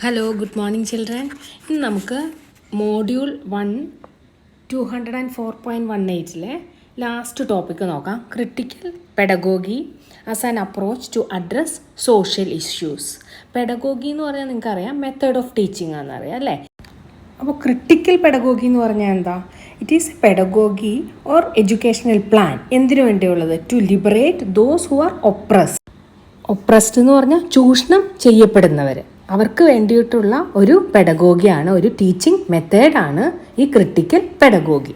Hello, good morning children. ഇന്ന് നമുക്ക് module 1 204.18 last topic നോക്കാം. Critical pedagogy as an approach to address social issues. Pedagogy എന്ന് പറഞ്ഞാൽ നിങ്ങൾക്കറിയാം മെത്തേഡ് ഓഫ് ടീച്ചിങ് ആണെന്നറിയാം അല്ലേ. അപ്പോൾ ക്രിട്ടിക്കൽ പെഡഗോഗി എന്ന് പറഞ്ഞാൽ എന്താ? It is pedagogy or educational plan. എന്തിനു വേണ്ടിയുള്ളത്? To liberate those who are oppressed എന്ന് പറഞ്ഞാൽ ചൂഷണം ചെയ്യപ്പെടുന്നവർ, അവർക്ക് വേണ്ടിയിട്ടുള്ള ഒരു പെഡഗോഗിയാണ്, ഒരു ടീച്ചിങ് മെത്തേഡാണ് ഈ ക്രിട്ടിക്കൽ പെഡഗോഗി.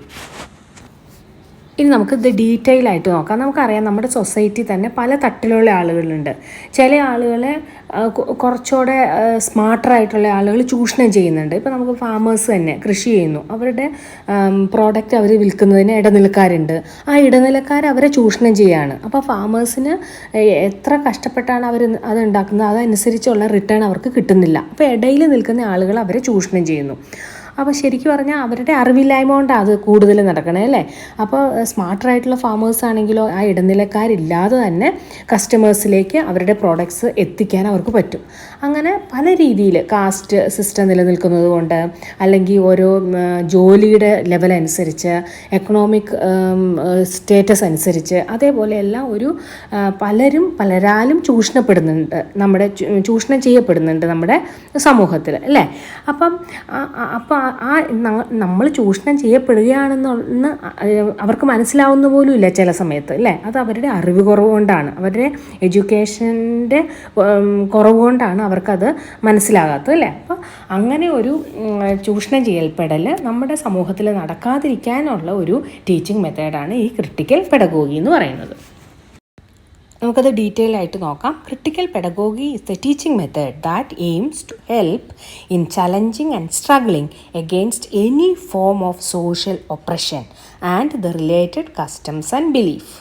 ഇനി നമുക്ക് ഇത് ഡീറ്റെയിൽ ആയിട്ട് നോക്കാം. നമുക്കറിയാം നമ്മുടെ സൊസൈറ്റി തന്നെ പല തട്ടിലുള്ള ആളുകളുണ്ട്. ചില ആളുകളെ കുറച്ചുകൂടെ സ്മാർട്ടറായിട്ടുള്ള ആളുകൾ ചൂഷണം ചെയ്യുന്നുണ്ട്. ഇപ്പോൾ നമുക്ക് ഫാമേഴ്സ് തന്നെ കൃഷി ചെയ്യുന്നു, അവരുടെ പ്രോഡക്റ്റ് അവർ വിൽക്കുന്നതിന് ഇടനിലക്കാരുണ്ട്. ആ ഇടനിലക്കാർ അവരെ ചൂഷണം ചെയ്യുകയാണ്. അപ്പോൾ ഫാമേഴ്സിന് എത്ര കഷ്ടപ്പെട്ടാണ് അവർ അത് ഉണ്ടാക്കുന്നത് അതനുസരിച്ചുള്ള റിട്ടേൺ അവർക്ക് കിട്ടുന്നില്ല. അപ്പോൾ ഇടയിൽ നിൽക്കുന്ന ആളുകൾ അവരെ ചൂഷണം ചെയ്യുന്നു. അപ്പോൾ ശരിക്കും പറഞ്ഞാൽ അവരുടെ അറിവില്ലായ്മ കൊണ്ടാണ് അത് കൂടുതൽ നടക്കണേ അല്ലേ. അപ്പോൾ സ്മാർട്ടറായിട്ടുള്ള ഫാമേഴ്സ് ആണെങ്കിലോ ആ ഇടനിലക്കാരില്ലാതെ തന്നെ കസ്റ്റമേഴ്സിലേക്ക് അവരുടെ പ്രോഡക്ട്സ് എത്തിക്കാൻ അവർക്ക് പറ്റും. അങ്ങനെ പല രീതിയിൽ കാസ്റ്റ് സിസ്റ്റം നിലനിൽക്കുന്നത് കൊണ്ട്, അല്ലെങ്കിൽ ഓരോ ജോലിയുടെ ലെവൽ അനുസരിച്ച്, എക്കണോമിക് സ്റ്റേറ്റസ് അനുസരിച്ച്, അതേപോലെ എല്ലാം ഒരു പലരാലും ചൂഷണം ചെയ്യപ്പെടുന്നുണ്ട് നമ്മുടെ സമൂഹത്തിൽ അല്ലേ. അപ്പം നമ്മൾ ചൂഷണം ചെയ്യപ്പെടുകയാണെന്ന് അവർക്ക് മനസ്സിലാവുന്ന പോലും ഇല്ല ചില സമയത്ത് അല്ലേ. അത് അവരുടെ അറിവ് കുറവ് കൊണ്ടാണ്, അവരുടെ എഡ്യൂക്കേഷൻ്റെ കുറവ് കൊണ്ടാണ് അവർക്കത് മനസ്സിലാകാത്തത് അല്ലേ. അപ്പോൾ അങ്ങനെ ഒരു ചൂഷണം ചെയ്യൽപ്പെടൽ നമ്മുടെ സമൂഹത്തിൽ നടക്കാതിരിക്കാനുള്ള ഒരു ടീച്ചിങ് മെത്തേഡാണ് ഈ ക്രിട്ടിക്കൽ പെഡഗോഗി എന്ന് പറയുന്നത്. നമുക്കത് ഡീറ്റെയിൽ ആയിട്ട് നോക്കാം. Critical pedagogy is the teaching method that aims to help in challenging and struggling against any form of social oppression and the related customs and belief.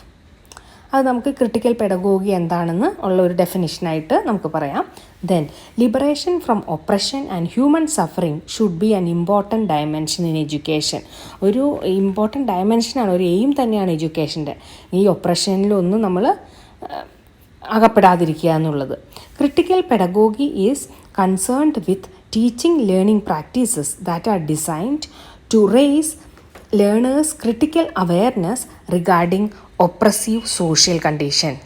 അത് നമുക്ക് ക്രിട്ടിക്കൽ പെഡഗോഗി എന്താണെന്ന് ഉള്ള ഒരു ഡെഫിനിഷനായിട്ട് നമുക്ക് പറയാം. Then liberation from oppression and human suffering should be an important dimension in education. ഒരു important ഡയമെൻഷനാണ്, ഒരു എയിം തന്നെയാണ് എഡ്യൂക്കേഷൻ്റെ. ഈ ഒപ്രഷനിലൊന്നും നമ്മൾ അകപ്പെടാതിരിക്കുക എന്നുള്ളത്. Critical pedagogy is concerned with teaching learning practices that are designed to raise learners critical awareness regarding oppressive social conditions.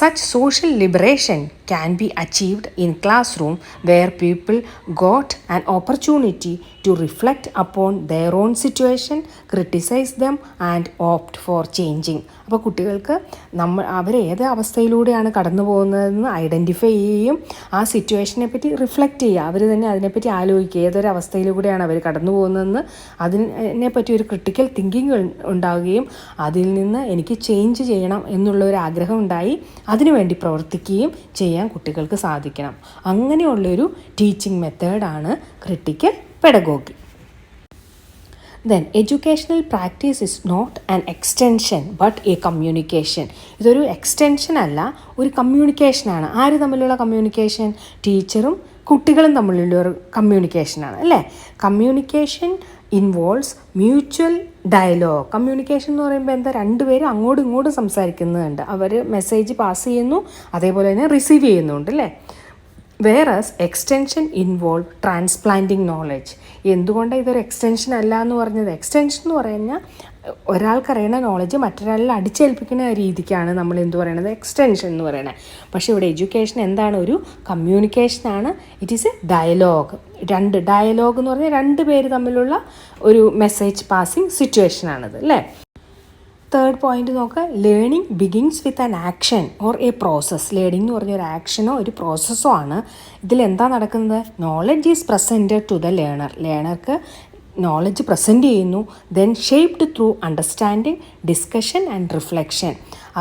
Such social liberation can be achieved in classroom where people got an opportunity to reflect upon their own situation, criticize them and opt for changing. അപ്പോൾ കുട്ടികൾക്ക് അവർ ഏത് അവസ്ഥയിലൂടെയാണ് കടന്നു പോകുന്നതെന്ന് identify ചെയ്യുകയും ആ സിറ്റുവേഷനെ പറ്റി reflect ചെയ്യുക, അവർ തന്നെ അതിനെപ്പറ്റി ആലോചിക്കുക, ഏതൊരു അവസ്ഥയിലൂടെയാണ് അവർ കടന്നു പോകുന്നതെന്ന് അതിനെപ്പറ്റി ഒരു ക്രിട്ടിക്കൽ തിങ്കിങ് ഉണ്ടാവുകയും അതിൽ നിന്ന് എനിക്ക് ചേഞ്ച് ചെയ്യണം എന്നുള്ളൊരു ആഗ്രഹം ഉണ്ടായി അതിനുവേണ്ടി പ്രവർത്തിക്കുകയും ചെയ്യാൻ കുട്ടികൾക്ക് സാധിക്കണം. അങ്ങനെയുള്ളൊരു ടീച്ചിങ് മെത്തേഡാണ് critical pedagogy. Then educational practice is not an extension but a communication. ഇതൊരു എക്സ്റ്റൻഷൻ അല്ല, ഒരു കമ്മ്യൂണിക്കേഷനാണ്. ആര് തമ്മിലുള്ള കമ്മ്യൂണിക്കേഷൻ? ടീച്ചറും കുട്ടികളും തമ്മിലുള്ള ഒരു കമ്മ്യൂണിക്കേഷനാണ് അല്ലേ. Communication involves mutual dialogue. Communication എന്ന് പറയുമ്പോൾ എന്താ? രണ്ടുപേരും അങ്ങോട്ടും ഇങ്ങോട്ടും സംസാരിക്കുന്നുണ്ട്, അവർ മെസ്സേജ് പാസ് ചെയ്യുന്നു, അതേപോലെ തന്നെ റിസീവ് ചെയ്യുന്നുണ്ട് അല്ലേ. Whereas extension involve transplanting knowledge. എന്തുകൊണ്ടാണ് ഇതൊരു എക്സ്റ്റൻഷൻ അല്ല എന്ന് പറഞ്ഞത്? എക്സ്റ്റൻഷൻ എന്ന് പറഞ്ഞാൽ ഒരാൾക്കറിയുന്ന നോളജ് മറ്റൊരാളിൽ അടിച്ചേൽപ്പിക്കുന്ന രീതിക്കാണ് നമ്മൾ എന്ത് പറയണത്? എക്സ്റ്റൻഷൻ എന്ന് പറയണത്. പക്ഷേ ഇവിടെ എഡ്യൂക്കേഷൻ എന്താണ്? ഒരു കമ്മ്യൂണിക്കേഷനാണ്. It is a dialogue. Dialogue എന്ന് പറഞ്ഞാൽ രണ്ട് പേര് തമ്മിലുള്ള ഒരു മെസ്സേജ് പാസിങ് സിറ്റുവേഷനാണിത് അല്ലേ. തേർഡ് പോയിന്റ് നോക്കുക. Learning begins with an action or a process. Learning എന്ന് പറഞ്ഞ ഒരു ആക്ഷനോ ഒരു പ്രോസസ്സോ ആണ്. ഇതിലെന്താ നടക്കുന്നത്? Knowledge is presented to the learner. ലേണർക്ക് നോളജ് പ്രസൻറ്റ് ചെയ്യുന്നു. Then shaped through understanding, discussion and reflection.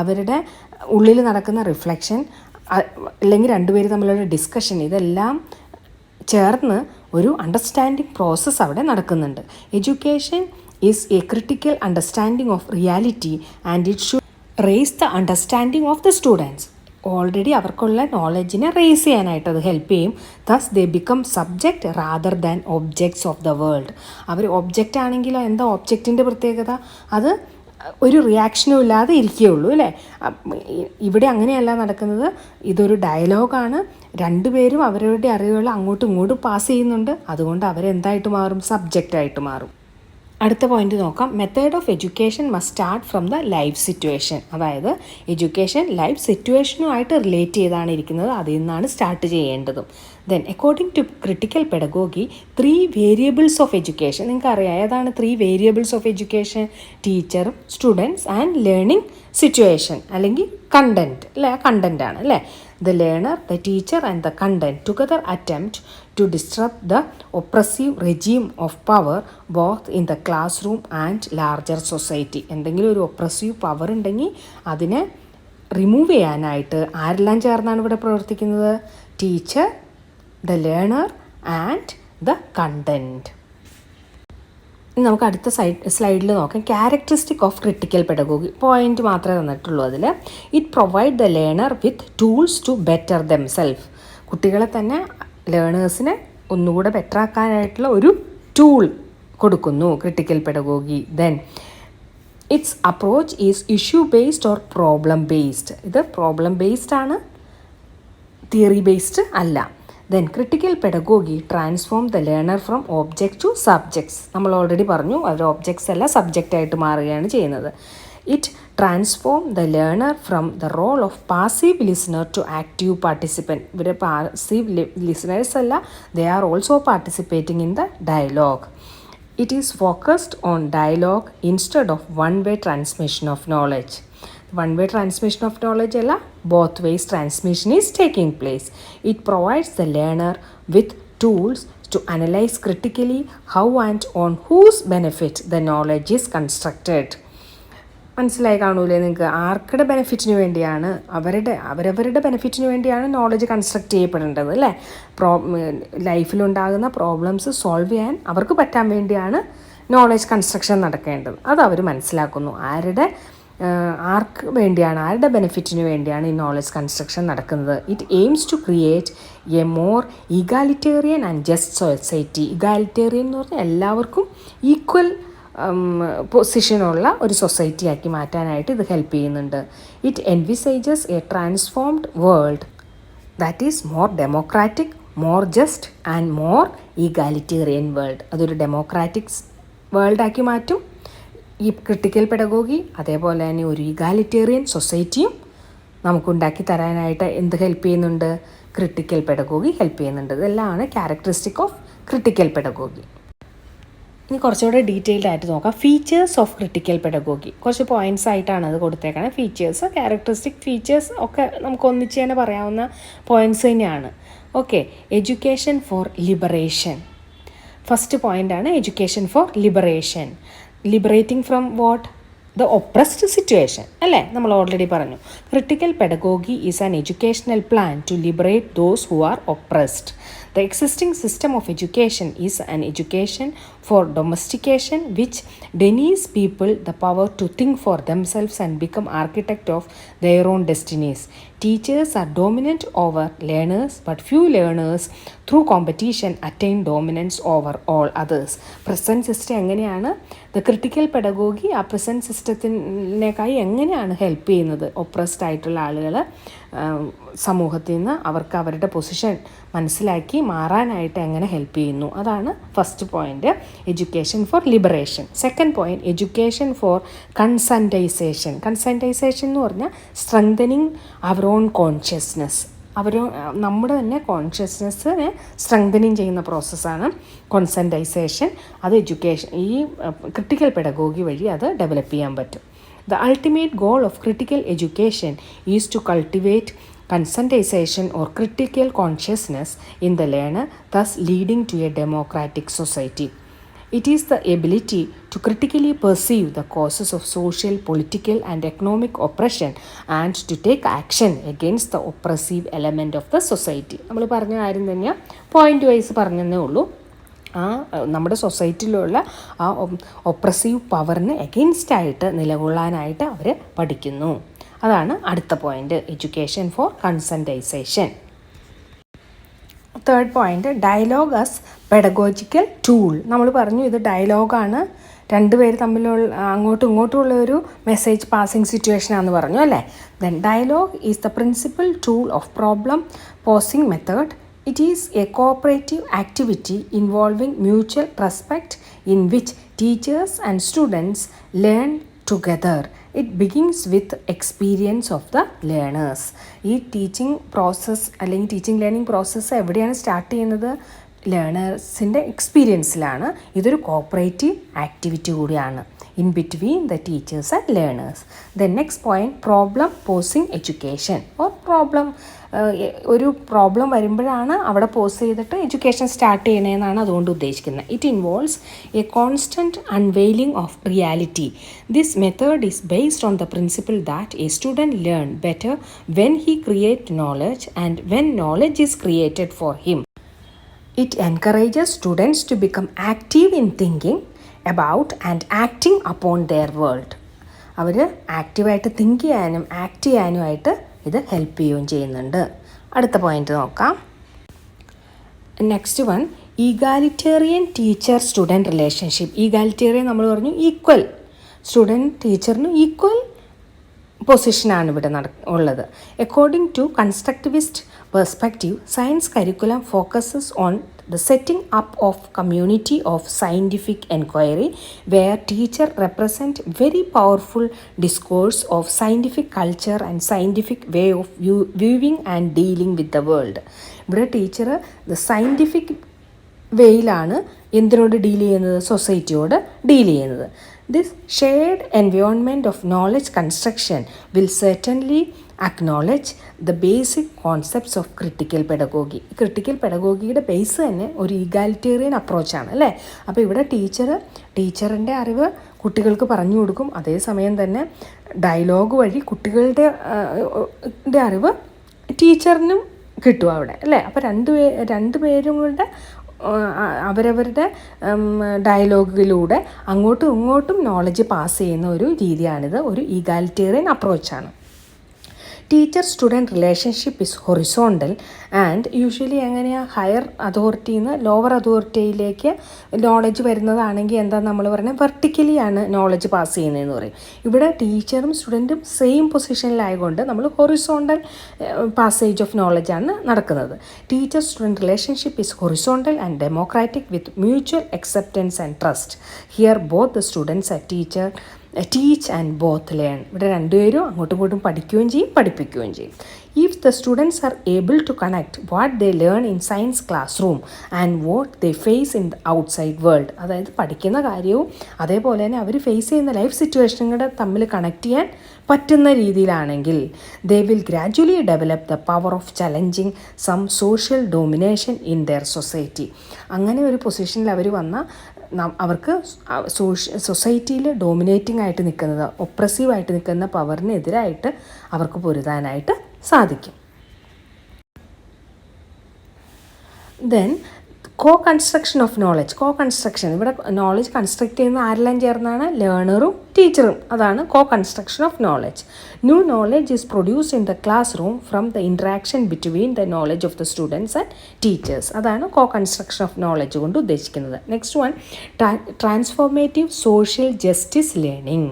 അവരുടെ ഉള്ളിൽ നടക്കുന്ന റിഫ്ലക്ഷൻ അല്ലെങ്കിൽ രണ്ടുപേര് തമ്മിലുള്ള ഡിസ്കഷൻ, ഇതെല്ലാം ചേർന്ന് ഒരു അണ്ടർസ്റ്റാൻഡിങ് പ്രോസസ്സ് അവിടെ നടക്കുന്നുണ്ട്. Education is a critical understanding of reality and it should raise the understanding of the students. Already അവർക്കുള്ള നോളജിനെ റേസ് ചെയ്യാനായിട്ട് അത് ഹെൽപ്പ് ചെയ്യും. Thus they become subject rather than objects of the world. അവർ object ആണെങ്കിലോ എന്താ ഒബ്ജക്റ്റിൻ്റെ പ്രത്യേകത? അത് ഒരു റിയാക്ഷനും ഇല്ലാതെ ഇരിക്കുകയുള്ളൂ അല്ലേ. ഇവിടെ അങ്ങനെയല്ല നടക്കുന്നത്. ഇതൊരു ഡയലോഗാണ്. രണ്ടുപേരും അവരവരുടെ അറിവുകൾ അങ്ങോട്ടും ഇങ്ങോട്ടും പാസ് ചെയ്യുന്നുണ്ട്. അതുകൊണ്ട് അവരെന്തായിട്ട് മാറും? സബ്ജക്റ്റായിട്ട് മാറും. അടുത്ത പോയിന്റ് നോക്കാം. Method of education must start from the life situation. അതായത് എഡ്യൂക്കേഷൻ ലൈഫ് സിറ്റുവേഷനുമായിട്ട് റിലേറ്റ് ചെയ്താണ് ഇരിക്കുന്നത്. അതിൽ നിന്നാണ് സ്റ്റാർട്ട് ചെയ്യേണ്ടതും. Then according to critical pedagogy 3 variables of education. നിങ്ങൾക്കറിയാം ഏതാണ് 3 വേരിയബിൾസ് ഓഫ് എഡ്യൂക്കേഷൻ? ടീച്ചറും സ്റ്റുഡൻസ് ആൻഡ് ലേണിംഗ് സിറ്റുവേഷൻ, അല്ലെങ്കിൽ കണ്ടൻറ്റ് അല്ലേ? കണ്ടൻറ്റാണ് അല്ലേ. The learner, the teacher and the content together attempt to disrupt the oppressive regime of power both in the classroom and larger society. എന്തെങ്കിലും ഒരു oppressive power ഉണ്ടെങ്കിൽ അതിനെ remove ചെയ്യാനായിട്ട് ആരെല്ലാം ചേർന്നാണ് ഇവിടെ പ്രവർത്തിക്കുന്നത്? Teacher, the learner and the content. നമുക്ക് അടുത്ത സ്ലൈഡിൽ നോക്കാം. Characteristic of critical pedagogy. Point മാത്രമേ തന്നിട്ടുള്ളൂ അതിൽ. It provide the learner with tools to better themselves. കുട്ടികളെ തന്നെ ലേണേഴ്സിനെ ഒന്നുകൂടെ ബെറ്റർ ആക്കാനായിട്ടുള്ള ഒരു ടൂൾ കൊടുക്കുന്നു critical pedagogy. Then its approach is issue based or problem based. ഇത് പ്രോബ്ലം ബേസ്ഡ് ആണ്, തിയറി ബേസ്ഡ് അല്ല. Then critical pedagogy transform the learner from object to subjects. നമ്മൾ ഓൾറെഡി പറഞ്ഞു, അവർ ഓബ്ജക്ട്സ് അല്ല സബ്ജക്റ്റായിട്ട് മാറുകയാണ് ചെയ്യുന്നത്. It transform the learner from the role of passive listener to active participant. ഇവർ പാസീവ് ലിസണേഴ്സ് അല്ല, they are also participating in the dialogue. It is focused on dialogue instead of one-way transmission of knowledge. One-way transmission of knowledge alla, both ways transmission is taking place. It provides the learner with tools to analyze critically how and on whose benefit the knowledge is constructed. മനസ്സിലായി കാണൂലേ നിങ്ങൾക്ക്? ആർക്കുടെ ബെനിഫിറ്റിന് വേണ്ടിയാണ്? അവരവരുടെ ബെനിഫിറ്റിന് വേണ്ടിയാണ് knowledge construct ചെയ്യപ്പെടേണ്ടത് അല്ലേ. ലൈഫിലുണ്ടാകുന്ന problems solve ചെയ്യാൻ അവർക്ക് പറ്റാൻ വേണ്ടിയാണ് നോളജ് കൺസ്ട്രക്ഷൻ നടക്കേണ്ടത്. അത് അവർ മനസ്സിലാക്കുന്നു. ആർക്ക് വേണ്ടിയാണ്, ആരുടെ ബെനിഫിറ്റിന് വേണ്ടിയാണ് ഈ നോളജ് കൺസ്ട്രക്ഷൻ നടക്കുന്നത്. It aims to create a more egalitarian and just society. Egalitarian എന്ന് പറഞ്ഞാൽ എല്ലാവർക്കും ഈക്വൽ പൊസിഷനുള്ള ഒരു സൊസൈറ്റി ആക്കി മാറ്റാനായിട്ട് ഇത് ഹെൽപ്പ് ചെയ്യുന്നുണ്ട്. It envisages A transformed world that is more democratic, more just and more egalitarian world. അതൊരു ഡെമോക്രാറ്റിക് വേൾഡാക്കി മാറ്റും ഈ ക്രിട്ടിക്കൽ പെഡഗോഗി. അതേപോലെ തന്നെ ഒരു ഈഗാലിറ്റേറിയൻ സൊസൈറ്റിയും നമുക്കുണ്ടാക്കി തരാനായിട്ട് എന്ത് ഹെൽപ്പ് ചെയ്യുന്നുണ്ട്? ക്രിട്ടിക്കൽ പെഡഗോഗി ഹെൽപ്പ് ചെയ്യുന്നുണ്ട്. ഇതെല്ലാമാണ് ക്യാരക്ടറിസ്റ്റിക് ഓഫ് ക്രിട്ടിക്കൽ പെഡഗോഗി. ഇനി കുറച്ചുകൂടെ ഡീറ്റെയിൽഡ് ആയിട്ട് നോക്കാം. Features of critical pedagogy. കുറച്ച് പോയിൻറ്റ്സ് ആയിട്ടാണ് അത് കൊടുത്തേക്കുന്നത്. ഫീച്ചേഴ്സ്, ക്യാരക്ടറിസ്റ്റിക് ഫീച്ചേഴ്സ് ഒക്കെ നമുക്ക് ഒന്നിച്ച് തന്നെ പറയാവുന്ന പോയിൻറ്റ്സ് തന്നെയാണ്. Okay, education for liberation. First പോയിൻ്റാണ് education for liberation. Liberating from what? The oppressed situation അല്ലേ, നമ്മൾ ഓൾറെഡി പറഞ്ഞു. Critical pedagogy is an educational plan to liberate those who are oppressed. The existing system of education is an education for domestication which denies people the power to think for themselves and become architect of their own destinies. Teachers are dominant over learners, but few learners through competition attain dominance over all others. Present system എങ്ങനെയാണ് the critical pedagogy ആ present സിസ്റ്റത്തിനേക്കായി എങ്ങനെയാണ് help ചെയ്യുന്നത്? Oppressed ആയിട്ടുള്ള ആളുകൾ സമൂഹത്തിൽ നിന്ന് അവർക്ക് അവരുടെ പൊസിഷൻ മനസ്സിലാക്കി മാറാനായിട്ട് എങ്ങനെ ഹെൽപ്പ് ചെയ്യുന്നു? അതാണ് ഫസ്റ്റ് പോയിൻ്റ്, എഡ്യൂക്കേഷൻ ഫോർ ലിബറേഷൻ. Second point, education for conscientization. Conscientization എന്ന് പറഞ്ഞാൽ സ്ട്രെങ്തനിങ് അവർ ഓൺ കോൺഷ്യസ്നെസ്. നമ്മുടെ തന്നെ കോൺഷ്യസ്നെസ്സിനെ സ്ട്രെങ്തനിങ് ചെയ്യുന്ന പ്രോസസ്സാണ് കോൺസെൻറ്റൈസേഷൻ. അത് എഡ്യൂക്കേഷൻ ഈ ക്രിട്ടിക്കൽ പെഡഗോഗി വഴി അത് ഡെവലപ്പ് ചെയ്യാൻ പറ്റും. The ultimate goal of critical education is to cultivate conscientization or critical consciousness in the learner, thus leading to a democratic society. It is the ability to critically perceive the causes of social, political and economic oppression and to take action against the oppressive element of the society. നമ്മൾ പറഞ്ഞ കാര്യം തന്നെയാണ്, point wise പറഞ്ഞതേ ഉള്ളൂ. നമ്മുടെ സൊസൈറ്റിയിലുള്ള ആ oppressive പവറിന് എഗെയിൻസ്റ്റായിട്ട് നിലകൊള്ളാനായിട്ട് അവർ പഠിക്കുന്നു. അതാണ് അടുത്ത point, education for conscientization. Third point, dialogue as pedagogical tool. നമ്മൾ പറഞ്ഞു ഇത് ഡയലോഗാണ്. രണ്ടുപേര് തമ്മിലുള്ള അങ്ങോട്ടും ഇങ്ങോട്ടുമുള്ള ഒരു മെസ്സേജ് പാസിംഗ് സിറ്റുവേഷനാണെന്ന് പറഞ്ഞു അല്ലേ. Then dialogue is the principal tool of problem posing method. It is a cooperative activity involving mutual respect in which teachers and students learn together. It begins with experience of the learners. ഈ teaching process അല്ലെങ്കിൽ teaching learning process എവിടെയാണ് start ചെയ്യുന്നത്? ലേണേഴ്സിൻ്റെ എക്സ്പീരിയൻസിലാണ്. ഇതൊരു cooperative activity കൂടിയാണ് in between the teachers and learners. The next point, problem posing education or problem ഒരു problem വരുമ്പോഴാണ് അവിടെ pose ചെയ്തിട്ട് എഡ്യൂക്കേഷൻ സ്റ്റാർട്ട് ചെയ്യണമെന്നാണ് അതുകൊണ്ട് ഉദ്ദേശിക്കുന്നത്. It involves A constant unveiling of reality. This method is based on the principle that A student learn better when he create knowledge and when knowledge is created for him. It encourages students to become active in thinking about and acting upon their world. അവർ ആക്റ്റീവായിട്ട് think ചെയ്യാനും act ചെയ്യാനുമായിട്ട് ഇത് help ചെയ്യുകയും ചെയ്യുന്നുണ്ട്. അടുത്ത point നോക്കാം. Next one, egalitarian teacher student relationship. Egalitarian നമ്മൾ പറഞ്ഞു equal, student ടീച്ചറിന് ഈക്വൽ പൊസിഷനാണ് ഇവിടെ ഉള്ളത്. According to constructivist perspective, science curriculum focuses on the setting up of community of scientific enquiry where teacher represent very powerful discourse of scientific culture and scientific way of viewing and dealing with the world. ഇവിടെ teacher the scientific വേയിലാണ് എന്തിനോട് deal ചെയ്യുന്നത്? സൊസൈറ്റിയോട് deal ചെയ്യുന്നത്. This shared environment of knowledge construction will certainly acknowledge the basic concepts of critical pedagogy. Critical പെഡഗോഗിയുടെ base തന്നെ ഒരു egalitarian അപ്രോച്ചാണ് അല്ലേ. അപ്പോൾ ഇവിടെ ടീച്ചറിൻ്റെ അറിവ് കുട്ടികൾക്ക് പറഞ്ഞു കൊടുക്കും, അതേസമയം തന്നെ ഡയലോഗ് വഴി കുട്ടികളുടെ അറിവ് ടീച്ചറിനും കിട്ടും അവിടെ അല്ലേ. അപ്പോൾ രണ്ടുപേരും കൂടെ അവരവരുടെ ഡയലോഗിലൂടെ അങ്ങോട്ടും ഇങ്ങോട്ടും നോളജ് പാസ് ചെയ്യുന്ന ഒരു രീതിയാണിത്. ഒരു ഈഗാലിറ്റേറിയൻ അപ്രോച്ചാണ്. Teacher student relationship is horizontal and usually എങ്ങനെയാണ് ഹയർ അതോറിറ്റിയിൽ നിന്ന് ലോവർ അതോറിറ്റിയിലേക്ക് നോളജ് വരുന്നതാണെങ്കിൽ എന്താ നമ്മൾ പറയുന്നത്? വെർട്ടിക്കലിയാണ് നോളജ് പാസ് ചെയ്യുന്നതെന്ന് പറയും. ഇവിടെ ടീച്ചറും സ്റ്റുഡൻറ്റും സെയിം പൊസിഷനിലായതുകൊണ്ട് നമ്മൾ ഹൊറിസോണ്ടൽ പാസേജ് ഓഫ് നോളജാണ് നടക്കുന്നത്. Teacher student relationship is horizontal and democratic with mutual acceptance and trust. Here both the students and teacher teach and both learn. ഇവിടെ രണ്ടുപേരും അങ്ങോട്ടും ഇങ്ങോട്ടും പഠിക്കുകയും ചെയ്യും പഠിപ്പിക്കുകയും ചെയ്യും. If the students are able to connect what they learn in science class room and what they face in the outside world, അതായത് പഠിക്കുന്ന കാര്യവും അതേപോലെ തന്നെ അവർ ഫേസ് ചെയ്യുന്ന ലൈഫ് സിറ്റുവേഷനുകളുടെ തമ്മിൽ കണക്ട് ചെയ്യാൻ പറ്റുന്ന രീതിയിലാണെങ്കിൽ they will gradually develop the power of challenging some social domination in their society. അങ്ങനെ ഒരു പൊസിഷനിൽ അവർ വന്നാൽ അവർക്ക് സൊസൈറ്റിയിൽ ഡോമിനേറ്റിംഗ് ആയിട്ട് നിൽക്കുന്നത്, ഒപ്രസീവായിട്ട് നിൽക്കുന്ന പവറിനെതിരായിട്ട് അവർക്ക് പൊരുതാനായിട്ട് സാധിക്കും. Then construction of knowledge. Construction, ഇവിടെ നോളജ് കൺസ്ട്രക്ട് ചെയ്യുന്ന ആരെല്ലാം ചേർന്നാണ്? ലേണറും ടീച്ചറും. അതാണ് construction of knowledge. New knowledge is produced in the classroom from the interaction between the knowledge of the students and teachers. അതാണ് കൺസ്ട്രക്ഷൻ ഓഫ് നോളജ് കൊണ്ട് ഉദ്ദേശിക്കുന്നത്. Next one, transformative social justice learning.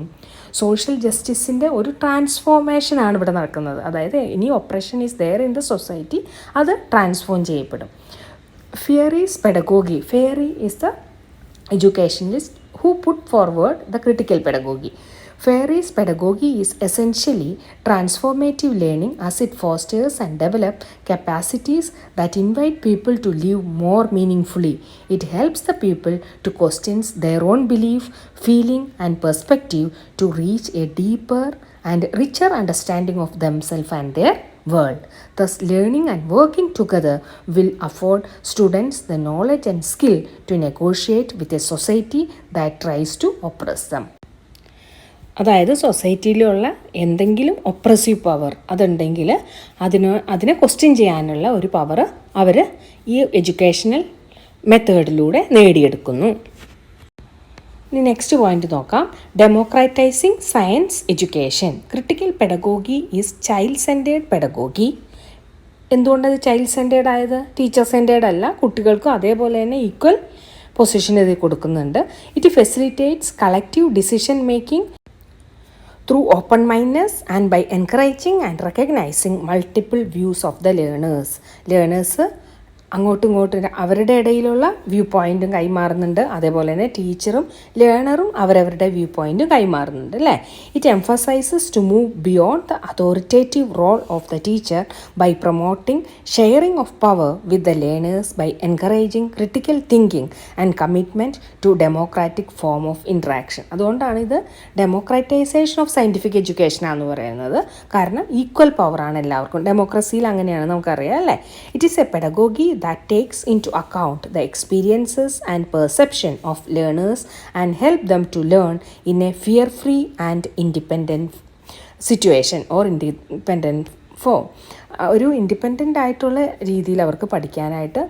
Social ജസ്റ്റിസിൻ്റെ ഒരു ട്രാൻസ്ഫോർമേഷനാണ് ഇവിടെ നടക്കുന്നത്. അതായത് ഇനി oppression is there in the society, അത് ട്രാൻസ്ഫോം ചെയ്യപ്പെടും. Fairy's pedagogy. Fairy is the educationalist who put forward the critical pedagogy. Fairy's pedagogy is essentially transformative learning as it fosters and develops capacities that invite people to live more meaningfully. It helps the people to question their own belief, feeling and perspective to reach a deeper and richer understanding of themselves and their world. Thus, learning and working together will afford students the knowledge and skill to negotiate with a society that tries to oppress them. അതായത് സൊസൈറ്റിയിലുള്ള എന്തെങ്കിലും oppressive power അതുണ്ടെങ്കിൽ അതിനെ question ചെയ്യാനുള്ള ഒരു power അവർ ഈ educational മെത്തേഡിലൂടെ നേടിയെടുക്കുന്നു. ഇനി next point നോക്കാം. Democratizing science education. Critical pedagogy is child centred pedagogy. എന്തുകൊണ്ടത് ചൈൽഡ് സെൻറ്റേർഡ് ആയത്? ടീച്ചർ സെൻറ്റേർഡ് അല്ല, കുട്ടികൾക്കും അതേപോലെ തന്നെ ഈക്വൽ പൊസിഷൻ ഇതിൽ കൊടുക്കുന്നുണ്ട്. It facilitates collective decision making through open-mindedness and by encouraging and recognizing multiple views of the learners. അങ്ങോട്ടും ഇങ്ങോട്ടും അവരുടെ ഇടയിലുള്ള വ്യൂ പോയിൻറ്റും കൈമാറുന്നുണ്ട്. അതേപോലെ തന്നെ ടീച്ചറും ലേണറും അവരവരുടെ വ്യൂ പോയിൻറ്റും കൈമാറുന്നുണ്ട് അല്ലേ. It emphasises to move beyond the authoritative role of the teacher by promoting sharing of power with the learners by encouraging critical thinking and commitment to democratic form of interaction. അതുകൊണ്ടാണ് ഇത് ഡെമോക്രാറ്റൈസേഷൻ of scientific എഡ്യൂക്കേഷനാണെന്ന് പറയുന്നത്. കാരണം equal പവറാണ് എല്ലാവർക്കും. ഡെമോക്രസിയിൽ അങ്ങനെയാണ് നമുക്കറിയാം അല്ലേ. It is A pedagogy that takes into account the experiences and perception of learners and help them to learn in a fear-free and independent situation or independent form. ഒരു independent ആയിട്ടുള്ള രീതിയിൽ അവർക്ക് പഠിക്കാനായിട്ട്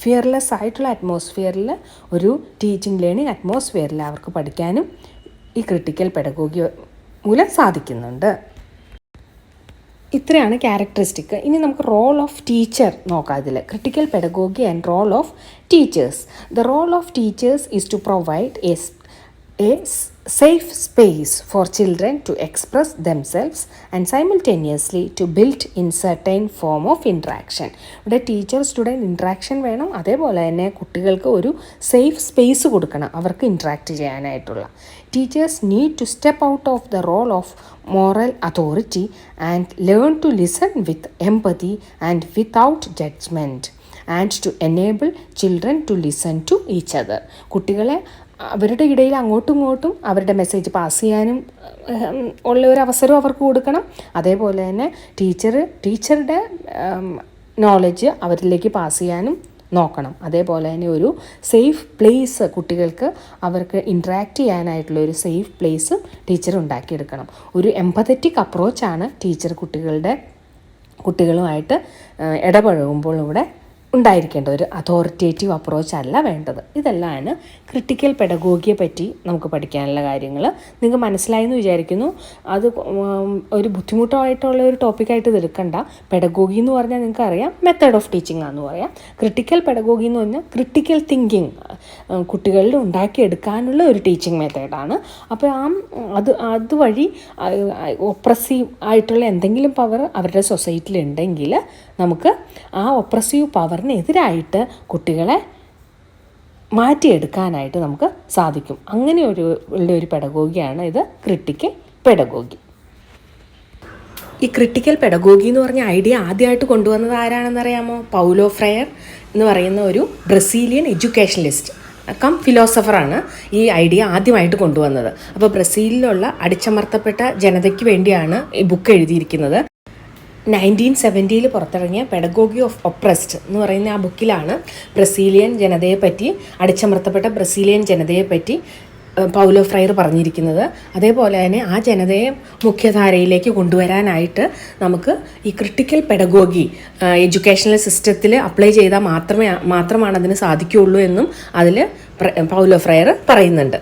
ഫിയർലെസ് ആയിട്ടുള്ള അറ്റ്മോസ്ഫിയറിൽ ഒരു ടീച്ചിങ് ലേണിംഗ് അറ്റ്മോസ്ഫിയറിൽ അവർക്ക് പഠിക്കാനും ഈ ക്രിട്ടിക്കൽ പെഡഗോഗി മൂലം സാധിക്കുന്നുണ്ട്. ഇത്രയാണ് ക്യാരക്ടറിസ്റ്റിക്. ഇനി നമുക്ക് റോൾ ഓഫ് ടീച്ചർ നോക്കാം. ഇതിൽ critical pedagogy and role of teachers. The role of teachers is to provide a safe space for children to express themselves and simultaneously to build in certain form of interaction. ഇവിടെ teacher student interaction വേണം. അതേപോലെ തന്നെ കുട്ടികൾക്ക് ഒരു safe space കൊടുക്കണം അവർക്ക് interact ചെയ്യാനായിട്ടുള്ള. Teachers need to step out of the role of moral authority and learn to listen with empathy and without judgment and to enable children to listen to each other. കുട്ടികളെ അവരുടെ ഇടയിൽ അങ്ങോട്ടും ഇങ്ങോട്ടും അവരുടെ message pass ചെയ്യാനും ഉള്ള ഒരു അവസരം അവർക്ക് കൊടുക്കണം. അതേപോലെ തന്നെ ടീച്ചറുടെ നോളജ് അവരിലേക്ക് പാസ് ചെയ്യാനും നോക്കണം. അതേപോലെ തന്നെ ഒരു സേഫ് പ്ലേസ് കുട്ടികൾക്ക് അവർക്ക് ഇൻട്രാക്ട് ചെയ്യാനായിട്ടുള്ള ഒരു സേഫ് പ്ലേസ് ടീച്ചർ ഉണ്ടാക്കിയെടുക്കണം. ഒരു എംപതറ്റിക് അപ്രോച്ചാണ് ടീച്ചർ കുട്ടികളുമായിട്ട് ഇടപഴകുമ്പോൾ ഇവിടെ ഉണ്ടായിരിക്കേണ്ട ഒരു അതോറിറ്റേറ്റീവ് അപ്രോച്ച് അല്ല വേണ്ടത്. ഇതെല്ലാമാണ് ക്രിട്ടിക്കൽ പെഡഗോഗിയെ പറ്റി നമുക്ക് പഠിക്കാനുള്ള കാര്യങ്ങൾ. നിങ്ങൾക്ക് മനസ്സിലായെന്ന് വിചാരിക്കുന്നു. അത് ഒരു ബുദ്ധിമുട്ടായിട്ടുള്ള ഒരു ടോപ്പിക്കായിട്ട് ഇത് എടുക്കണ്ട. പെഡഗോഗി എന്ന് പറഞ്ഞാൽ നിങ്ങൾക്ക് അറിയാം മെത്തേഡ് ഓഫ് ടീച്ചിങ് ആണെന്ന് പറയാം. ക്രിട്ടിക്കൽ പെഡഗോഗി എന്ന് പറഞ്ഞാൽ ക്രിട്ടിക്കൽ തിങ്കിങ് കുട്ടികളിൽ ഉണ്ടാക്കിയെടുക്കാനുള്ള ഒരു ടീച്ചിങ് മെത്തേഡാണ്. അപ്പോൾ അതുവഴി ഒപ്രസീവ് ആയിട്ടുള്ള എന്തെങ്കിലും പവർ അവരുടെ സൊസൈറ്റിയിൽ ഉണ്ടെങ്കിൽ നമുക്ക് ആ ഒപ്രസീവ് പവറിനെതിരായിട്ട് കുട്ടികളെ മാറ്റിയെടുക്കാനായിട്ട് നമുക്ക് സാധിക്കും. അങ്ങനെ ഒരു പെഡഗോഗിയാണ് ഇത് ക്രിട്ടിക്കൽ പെഡഗോഗി. ഈ ക്രിട്ടിക്കൽ പെഡഗോഗി എന്ന് പറഞ്ഞ ഐഡിയ ആദ്യമായിട്ട് കൊണ്ടുവന്നത് ആരാണെന്നറിയാമോ? പൗലോ ഫ്രയർ എന്ന് പറയുന്ന ഒരു ബ്രസീലിയൻ എഡ്യൂക്കേഷണലിസ്റ്റ് ഫിലോസഫറാണ് ഈ ഐഡിയ ആദ്യമായിട്ട് കൊണ്ടുവന്നത്. അപ്പോൾ ബ്രസീലിലുള്ള അടിച്ചമർത്തപ്പെട്ട ജനതയ്ക്ക് വേണ്ടിയാണ് ഈ ബുക്ക് എഴുതിയിരിക്കുന്നത്. 1970 പുറത്തിറങ്ങിയ പെഡഗോഗി ഓഫ് ഒപ്രസ്ഡ് എന്ന് പറയുന്ന ആ ബുക്കിലാണ് ബ്രസീലിയൻ ജനതയെപ്പറ്റി, അടിച്ചമർത്തപ്പെട്ട ബ്രസീലിയൻ ജനതയെപ്പറ്റി പൗലോ ഫ്രയർ പറഞ്ഞിരിക്കുന്നത്. അതേപോലെ തന്നെ ആ ജനതയെ മുഖ്യധാരയിലേക്ക് കൊണ്ടുവരാനായിട്ട് നമുക്ക് ഈ ക്രിട്ടിക്കൽ പെഡഗോഗി എഡ്യൂക്കേഷണൽ സിസ്റ്റത്തിൽ അപ്ലൈ ചെയ്താൽ മാത്രമാണ് അതിന് സാധിക്കുകയുള്ളൂ എന്നും അതിൽ പൗലോ ഫ്രയർ പറയുന്നുണ്ട്.